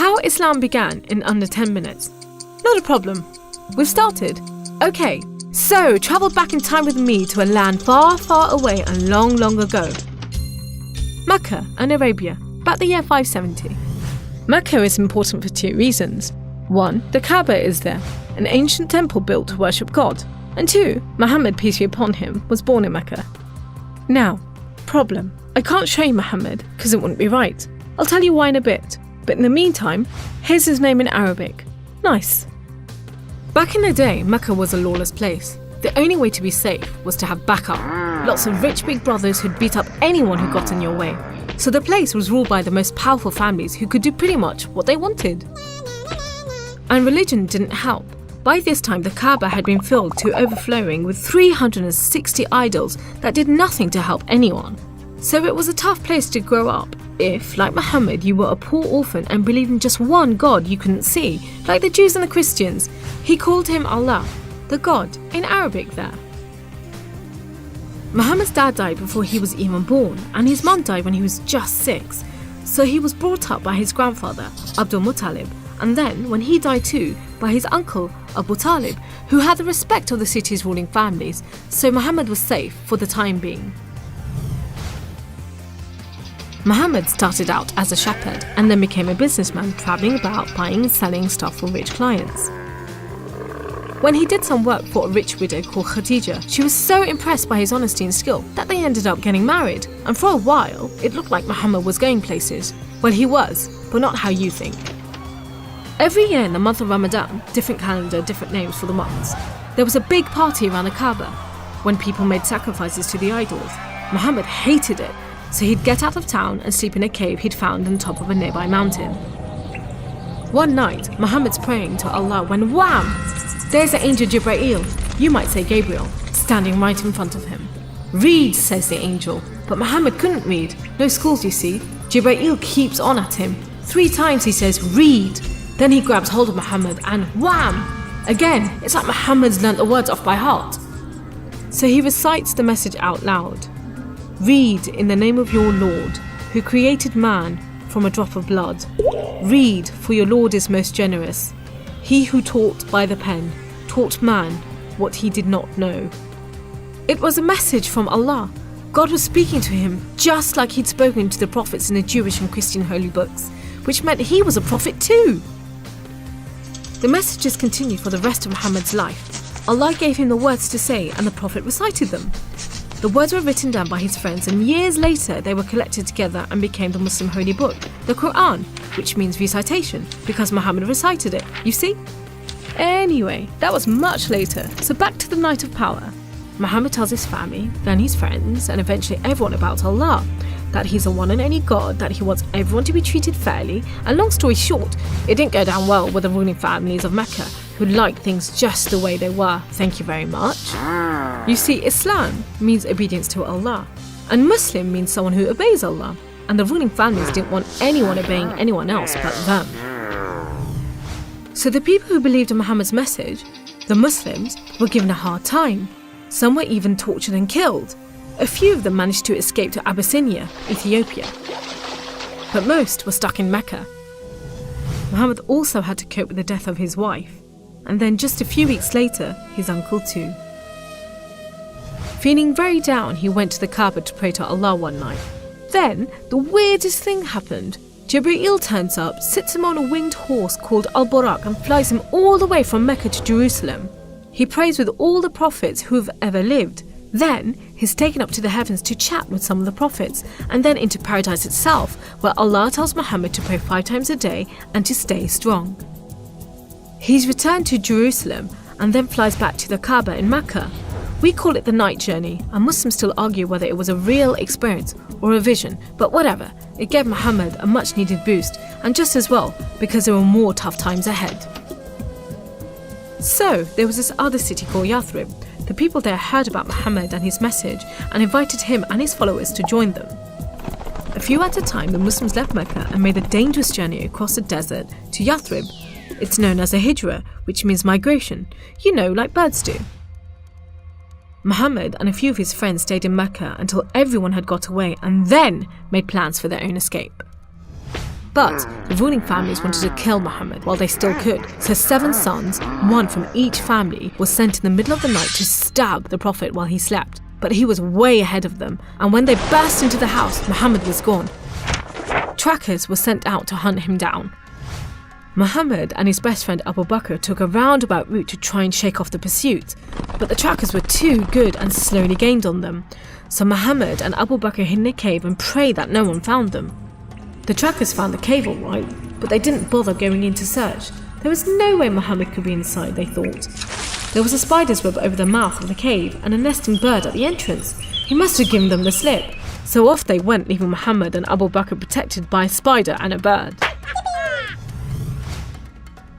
How Islam began in under 10 minutes. Not a problem. We've started. Okay, so travel back in time with me to a land far, far away and long, long ago. Mecca and Arabia, about the year 570. Mecca is important for 2 reasons. 1, the Kaaba is there, an ancient temple built to worship God. And 2, Muhammad, peace be upon him, was born in Mecca. Now, problem. I can't show you Muhammad because it wouldn't be right. I'll tell you why in a bit. But in the meantime, here's his name in Arabic. Nice. Back in the day, Mecca was a lawless place. The only way to be safe was to have backup. Lots of rich big brothers who'd beat up anyone who got in your way. So the place was ruled by the most powerful families who could do pretty much what they wanted. And religion didn't help. By this time, the Kaaba had been filled to overflowing with 360 idols that did nothing to help anyone. So it was a tough place to grow up if, like Muhammad, you were a poor orphan and believed in just one God you couldn't see, like the Jews and the Christians. He called him Allah, the God, in Arabic there. Muhammad's dad died before he was even born, and his mum died when he was just 6. So he was brought up by his grandfather, Abdul Muttalib, and then, when he died too, by his uncle, Abu Talib, who had the respect of the city's ruling families, so Muhammad was safe for the time being. Muhammad started out as a shepherd and then became a businessman, travelling about buying and selling stuff for rich clients. When he did some work for a rich widow called Khadija, she was so impressed by his honesty and skill that they ended up getting married, and for a while it looked like Muhammad was going places. Well, he was, but not how you think. Every year in the month of Ramadan, different calendar, different names for the months, there was a big party around the Kaaba when people made sacrifices to the idols. Muhammad hated it, so he'd get out of town and sleep in a cave he'd found on top of a nearby mountain. One night, Muhammad's praying to Allah when wham! There's the angel Jibreel, you might say Gabriel, standing right in front of him. Read, says the angel, but Muhammad couldn't read. No schools, you see. Jibreel keeps on at him. 3 times he says, read. Then he grabs hold of Muhammad and wham! Again, it's like Muhammad's learnt the words off by heart. So he recites the message out loud. Read in the name of your Lord, who created man from a drop of blood. Read, for your Lord is most generous. He who taught by the pen, taught man what he did not know. It was a message from Allah. God was speaking to him just like he'd spoken to the prophets in the Jewish and Christian holy books, which meant he was a prophet too. The messages continued for the rest of Muhammad's life. Allah gave him the words to say and the prophet recited them. The words were written down by his friends, and years later they were collected together and became the Muslim holy book, the Quran, which means recitation, because Muhammad recited it, you see? Anyway, that was much later, so back to the night of power. Muhammad tells his family, then his friends, and eventually everyone about Allah, that he's the one and only God, that he wants everyone to be treated fairly, and long story short, it didn't go down well with the ruling families of Mecca, who liked things just the way they were, thank you very much. You see, Islam means obedience to Allah, and Muslim means someone who obeys Allah, and the ruling families didn't want anyone obeying anyone else but them. So the people who believed in Muhammad's message, the Muslims, were given a hard time. Some were even tortured and killed. A few of them managed to escape to Abyssinia, Ethiopia. But most were stuck in Mecca. Muhammad also had to cope with the death of his wife, and then just a few weeks later, his uncle too. Feeling very down, he went to the Kaaba to pray to Allah one night. Then, the weirdest thing happened. Jibreel turns up, sits him on a winged horse called Al-Buraq and flies him all the way from Mecca to Jerusalem. He prays with all the prophets who have ever lived. Then, he's taken up to the heavens to chat with some of the prophets, and then into paradise itself, where Allah tells Muhammad to pray 5 times a day and to stay strong. He's returned to Jerusalem and then flies back to the Kaaba in Mecca. We call it the night journey, and Muslims still argue whether it was a real experience or a vision, but whatever, it gave Muhammad a much needed boost, and just as well, because there were more tough times ahead. So, there was this other city called Yathrib. The people there heard about Muhammad and his message and invited him and his followers to join them. A few at a time, the Muslims left Mecca and made the dangerous journey across the desert to Yathrib. It's known as a hijra, which means migration, like birds do. Muhammad and a few of his friends stayed in Mecca until everyone had got away and then made plans for their own escape. But the ruling families wanted to kill Muhammad while they still could, so 7 sons, one from each family, were sent in the middle of the night to stab the Prophet while he slept. But he was way ahead of them, and when they burst into the house, Muhammad was gone. Trackers were sent out to hunt him down. Muhammad and his best friend Abu Bakr took a roundabout route to try and shake off the pursuit, but the trackers were too good and slowly gained on them. So Muhammad and Abu Bakr hid in a cave and prayed that no one found them. The trackers found the cave all right, but they didn't bother going in to search. There was no way Muhammad could be inside, they thought. There was a spider's web over the mouth of the cave and a nesting bird at the entrance. He must have given them the slip. So off they went, leaving Muhammad and Abu Bakr protected by a spider and a bird.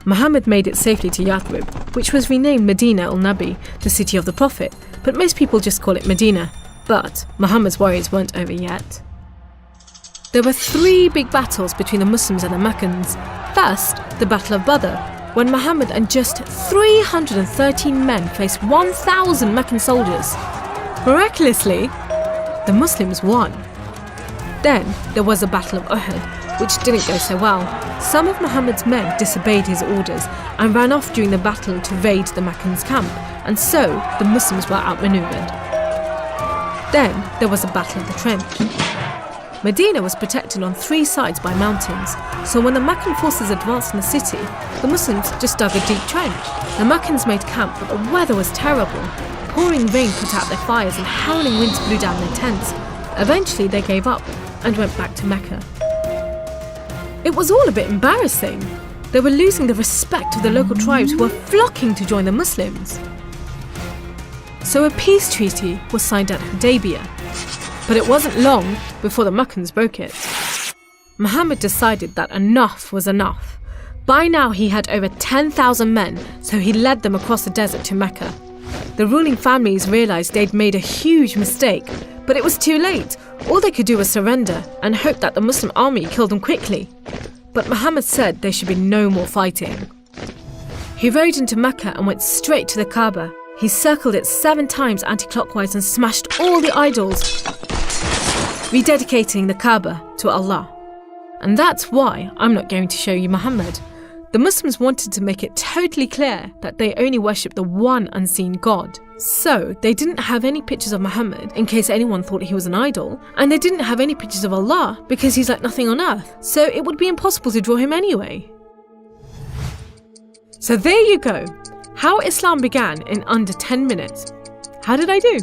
Muhammad made it safely to Yathrib, which was renamed Medina al-Nabi, the city of the Prophet, but most people just call it Medina. But Muhammad's worries weren't over yet. There were 3 big battles between the Muslims and the Meccans. First, the Battle of Badr, when Muhammad and just 313 men faced 1,000 Meccan soldiers. Miraculously, the Muslims won. Then there was the Battle of Uhud, which didn't go so well. Some of Muhammad's men disobeyed his orders and ran off during the battle to raid the Meccans' camp, and so the Muslims were outmaneuvered. Then there was the Battle of the Trench. Medina was protected on 3 sides by mountains, so when the Meccan forces advanced in the city, the Muslims just dug a deep trench. The Meccans made camp, but the weather was terrible. Pouring rain put out their fires and howling winds blew down their tents. Eventually they gave up and went back to Mecca. It was all a bit embarrassing. They were losing the respect of the local tribes who were flocking to join the Muslims. So a peace treaty was signed at Hudaybiyah, but it wasn't long before the Meccans broke it. Muhammad decided that enough was enough. By now he had over 10,000 men, so he led them across the desert to Mecca. The ruling families realised they'd made a huge mistake, but it was too late. All they could do was surrender and hope that the Muslim army killed them quickly. But Muhammad said there should be no more fighting. He rode into Mecca and went straight to the Kaaba. He circled it 7 times anti-clockwise and smashed all the idols, rededicating the Kaaba to Allah. And that's why I'm not going to show you Muhammad. The Muslims wanted to make it totally clear that they only worship the one unseen God. So they didn't have any pictures of Muhammad in case anyone thought he was an idol, and they didn't have any pictures of Allah because he's like nothing on earth, so it would be impossible to draw him anyway. So there you go, how Islam began in under 10 minutes. How did I do?